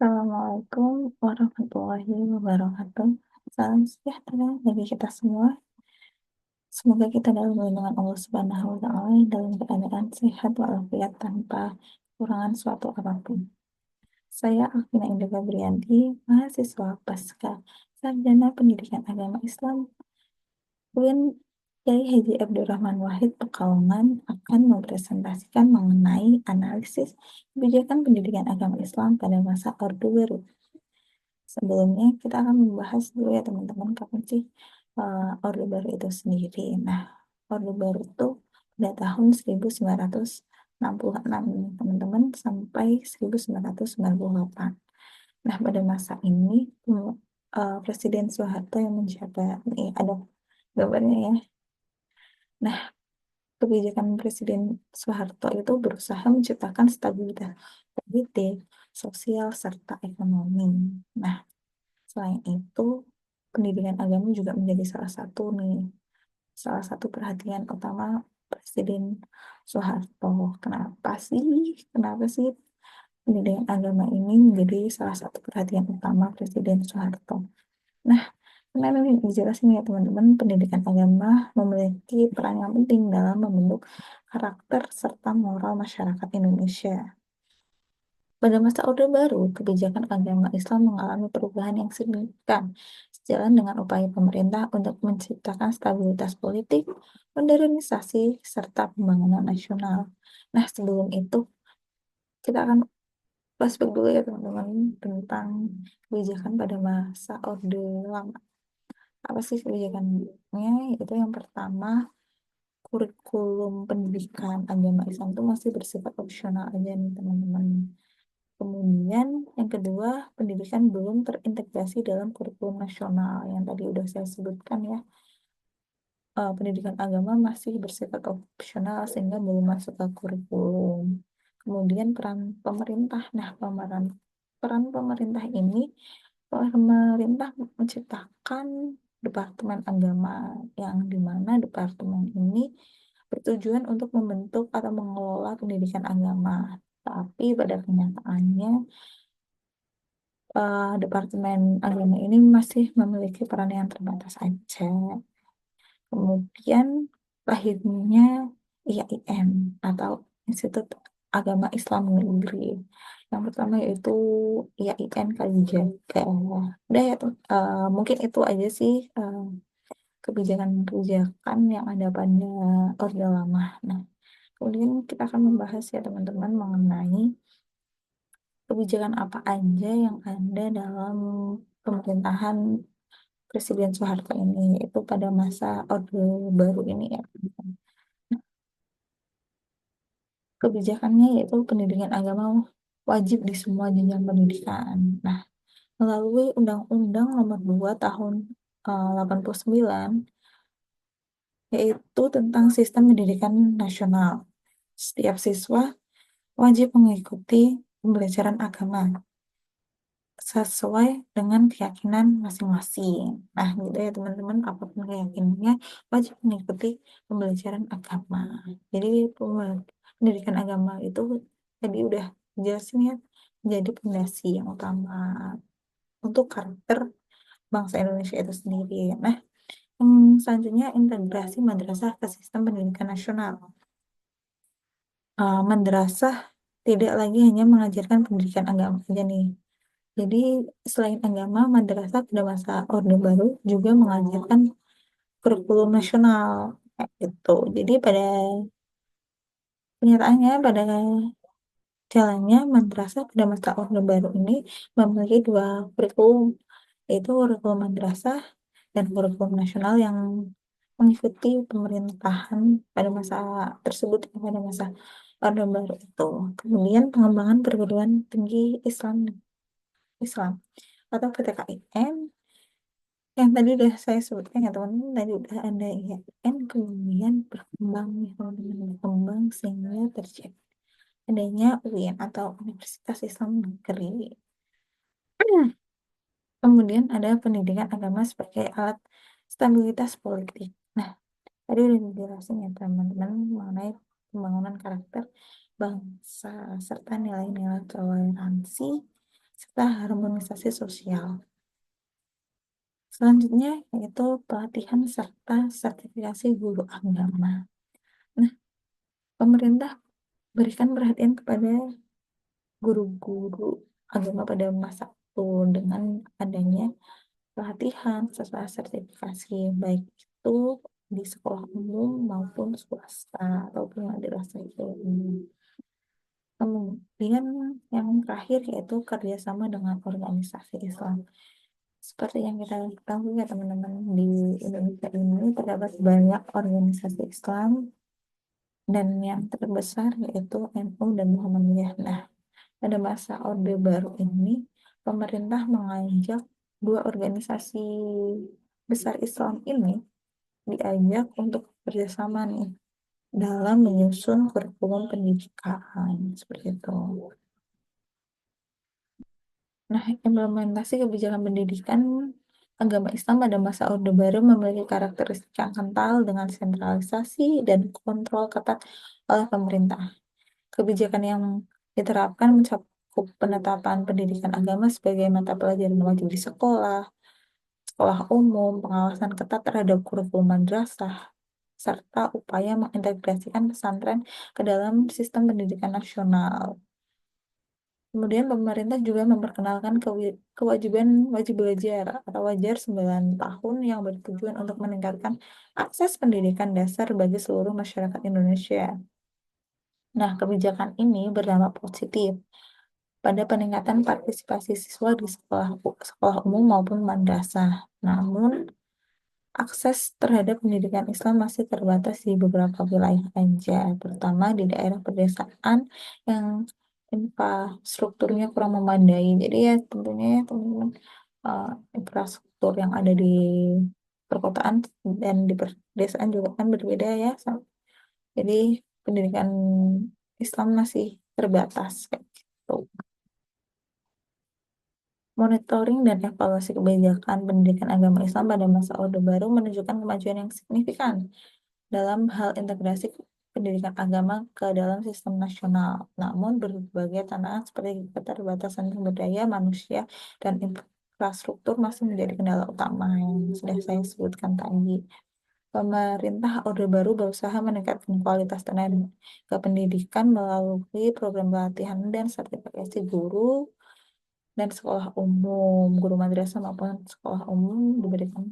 Assalamualaikum warahmatullahi wabarakatuh. Salam sejahtera bagi kita semua. Semoga kita dalam lindungan Allah Subhanahu wa Ta'ala dalam keadaan sehat walafiat tanpa kekurangan suatu apapun. Saya Alvina Indah Gabrianti, mahasiswa Pasca Sarjana Pendidikan Agama Islam UIN Kiai Haji Abdurrahman Wahid Pekalongan akan mempresentasikan mengenai analisis kebijakan pendidikan agama Islam pada masa Orde Baru. Sebelumnya kita akan membahas dulu ya teman-teman kapan sih Orde Baru itu sendiri. Nah, Orde Baru itu pada tahun 1966 nih, teman-teman sampai 1998. Nah, pada masa ini Presiden Soeharto yang menjabat. Nih, ada gambarnya ya. Nah, kebijakan Presiden Soeharto itu berusaha menciptakan stabilitas politik, sosial, serta ekonomi. Nah, selain itu, pendidikan agama juga menjadi salah satu perhatian utama Presiden Soeharto. Kenapa sih pendidikan agama ini menjadi salah satu perhatian utama Presiden Soeharto? Nah, kenapa ini dijelasin ya teman-teman, pendidikan agama memiliki peran yang penting dalam membentuk karakter serta moral masyarakat Indonesia. Pada masa Orde Baru, kebijakan agama Islam mengalami perubahan yang signifikan sejalan dengan upaya pemerintah untuk menciptakan stabilitas politik, modernisasi, serta pembangunan nasional. Nah, sebelum itu, kita akan flashback dulu ya teman-teman tentang kebijakan pada masa Orde Lama. Apa sih kebijakannya? Itu yang pertama, kurikulum pendidikan agama Islam itu masih bersifat opsional aja nih teman-teman. Kemudian yang kedua, pendidikan belum terintegrasi dalam kurikulum nasional yang tadi udah saya sebutkan ya. Pendidikan agama masih bersifat opsional sehingga belum masuk ke kurikulum. Kemudian peran pemerintah. Nah, peran pemerintah ini, pemerintah menciptakan Departemen Agama yang dimana departemen ini bertujuan untuk membentuk atau mengelola pendidikan agama. Tapi pada kenyataannya Departemen Agama ini masih memiliki peran yang terbatas aja. Kemudian lahirnya IAIN atau Institut Agama Islam Negeri. Yang pertama yaitu IAIN Kalijaga. Udah ya, mungkin itu aja sih kebijakan-kebijakan yang ada pada Orde Lama. Nah, kemudian kita akan membahas ya teman-teman mengenai kebijakan apa aja yang ada dalam pemerintahan Presiden Soeharto ini, itu pada masa Orde Baru ini ya. Kebijakannya yaitu pendidikan agama wajib di semua jenjang pendidikan. Nah, melalui Undang-Undang Nomor 2 Tahun 89, yaitu tentang sistem pendidikan nasional. Setiap siswa wajib mengikuti pembelajaran agama sesuai dengan keyakinan masing-masing. Nah, gitu ya teman-teman, apapun keyakinannya wajib mengikuti pembelajaran agama. Jadi pendidikan agama itu tadi udah jelasin ya, menjadi fondasi yang utama untuk karakter bangsa Indonesia itu sendiri. Nah, selanjutnya integrasi madrasah ke sistem pendidikan nasional. Madrasah tidak lagi hanya mengajarkan pendidikan agama saja nih. Jadi selain agama, madrasah pada masa Orde Baru juga mengajarkan kurikulum nasional kayak gitu. Jadi pada kenyataannya, pada jalannya madrasah pada masa Orde Baru ini memiliki dua kurikulum, yaitu kurikulum madrasah dan kurikulum nasional yang mengikuti pemerintahan pada masa tersebut, pada masa Orde Baru itu. Kemudian pengembangan perguruan tinggi Islam Islam atau PTKIN yang tadi udah saya sebutkan ya teman-teman, tadi udah ada IAIN, kemudian berkembang nih teman-teman, berkembang sehingga terjadi adanya UIN atau Universitas Islam Negeri. Kemudian ada pendidikan agama sebagai alat stabilitas politik. Nah, tadi udah dijelasin ya teman-teman mengenai pembangunan karakter bangsa serta nilai-nilai toleransi serta harmonisasi sosial. Selanjutnya yaitu pelatihan serta sertifikasi guru agama. Nah, pemerintah berikan perhatian kepada guru-guru agama pada masa itu dengan adanya pelatihan serta sertifikasi, baik itu di sekolah umum maupun swasta ataupun madrasah itu umum. Kemudian yang terakhir yaitu kerjasama dengan organisasi Islam. Seperti yang kita ketahui ya teman-teman, di Indonesia ini terdapat banyak organisasi Islam dan yang terbesar yaitu NU dan Muhammadiyah. Nah, pada masa Orde Baru ini, pemerintah mengajak dua organisasi besar Islam ini diajak untuk kerjasama nih dalam menyusun kurikulum pendidikan seperti itu. Nah, implementasi kebijakan pendidikan agama Islam pada masa Orde Baru memiliki karakteristik yang kental dengan sentralisasi dan kontrol ketat oleh pemerintah. Kebijakan yang diterapkan mencakup penetapan pendidikan agama sebagai mata pelajaran wajib di sekolah, sekolah umum, pengawasan ketat terhadap kurikulum madrasah, serta upaya mengintegrasikan pesantren ke dalam sistem pendidikan nasional. Kemudian pemerintah juga memperkenalkan kewajiban wajib belajar atau wajar 9 tahun yang bertujuan untuk meningkatkan akses pendidikan dasar bagi seluruh masyarakat Indonesia. Nah, kebijakan ini berdampak positif pada peningkatan partisipasi siswa di sekolah umum maupun madrasah. Namun, akses terhadap pendidikan Islam masih terbatas di beberapa wilayah aja, terutama di daerah pedesaan yang infrastrukturnya kurang memadai. Jadi ya tentunya ya teman-teman, eh, infrastruktur yang ada di perkotaan dan di pedesaan juga kan berbeda ya. Jadi pendidikan Islam masih terbatas kayak gitu. Monitoring dan evaluasi kebijakan pendidikan agama Islam pada masa Orde Baru menunjukkan kemajuan yang signifikan dalam hal integrasi pendidikan agama ke dalam sistem nasional. Namun berbagai tantangan seperti keterbatasan sumber daya manusia dan infrastruktur masih menjadi kendala utama yang sudah saya sebutkan tadi. Pemerintah Orde Baru berusaha meningkatkan kualitas tenaga pendidikan melalui program pelatihan dan sertifikasi guru dan sekolah umum, guru madrasah maupun sekolah umum diberikan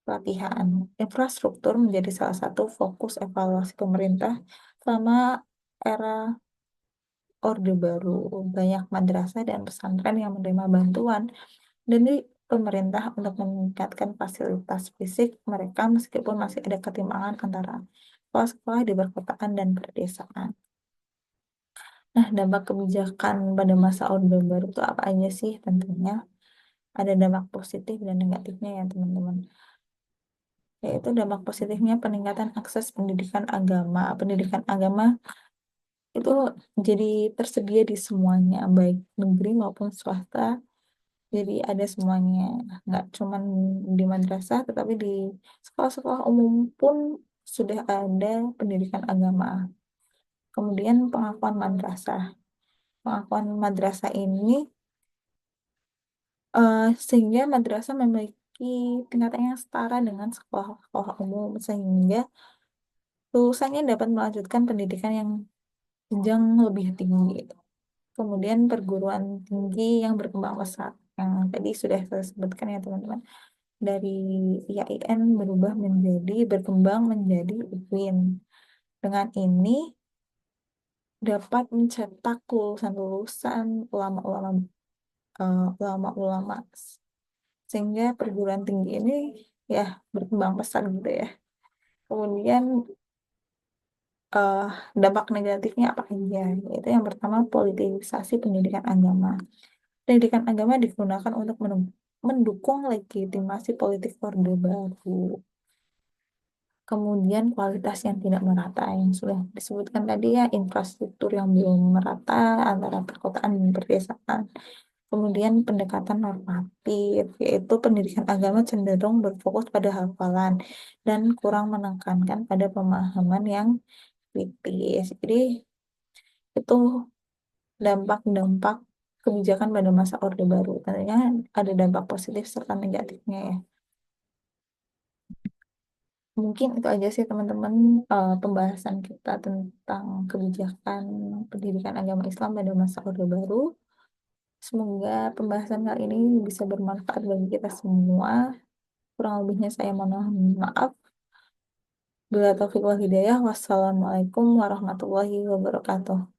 pelatihan. Infrastruktur menjadi salah satu fokus evaluasi pemerintah selama era Orde Baru. Banyak madrasah dan pesantren yang menerima bantuan dari pemerintah untuk meningkatkan fasilitas fisik mereka meskipun masih ada ketimpangan antara sekolah-sekolah di perkotaan dan pedesaan. Nah, dampak kebijakan pada masa Orde Baru itu apa aja sih? Tentunya ada dampak positif dan negatifnya ya teman-teman. Yaitu dampak positifnya peningkatan akses pendidikan agama. Pendidikan agama itu jadi tersedia di semuanya, baik negeri maupun swasta. Jadi ada semuanya, nggak cuman di madrasah, tetapi di sekolah-sekolah umum pun sudah ada pendidikan agama. Kemudian pengakuan madrasah. Pengakuan madrasah ini sehingga madrasah memiliki tingkatan yang setara dengan sekolah-sekolah umum sehingga lulusannya dapat melanjutkan pendidikan yang jenjang lebih tinggi. Kemudian perguruan tinggi yang berkembang pesat yang tadi sudah saya sebutkan ya teman-teman, dari IAIN berkembang menjadi UPIN. Dengan ini dapat mencetak lulusan-lulusan ulama-ulama sehingga perguruan tinggi ini ya berkembang pesat gitu ya. Kemudian eh, dampak negatifnya apa aja? Yaitu yang pertama politisasi pendidikan agama. Pendidikan agama digunakan untuk mendukung legitimasi politik Orde Baru. Kemudian kualitas yang tidak merata yang sudah disebutkan tadi ya, infrastruktur yang belum merata antara perkotaan dan pedesaan. Kemudian pendekatan normatif, yaitu pendidikan agama cenderung berfokus pada hafalan dan kurang menekankan pada pemahaman yang kritis. Jadi itu dampak-dampak kebijakan pada masa Orde Baru. Tentunya ada dampak positif serta negatifnya ya. Mungkin itu aja sih teman-teman, pembahasan kita tentang kebijakan pendidikan agama Islam pada masa Orde Baru. Semoga pembahasan kali ini bisa bermanfaat bagi kita semua. Kurang lebihnya saya mohon maaf. Bila taufiq wal hidayah, wassalamualaikum warahmatullahi wabarakatuh.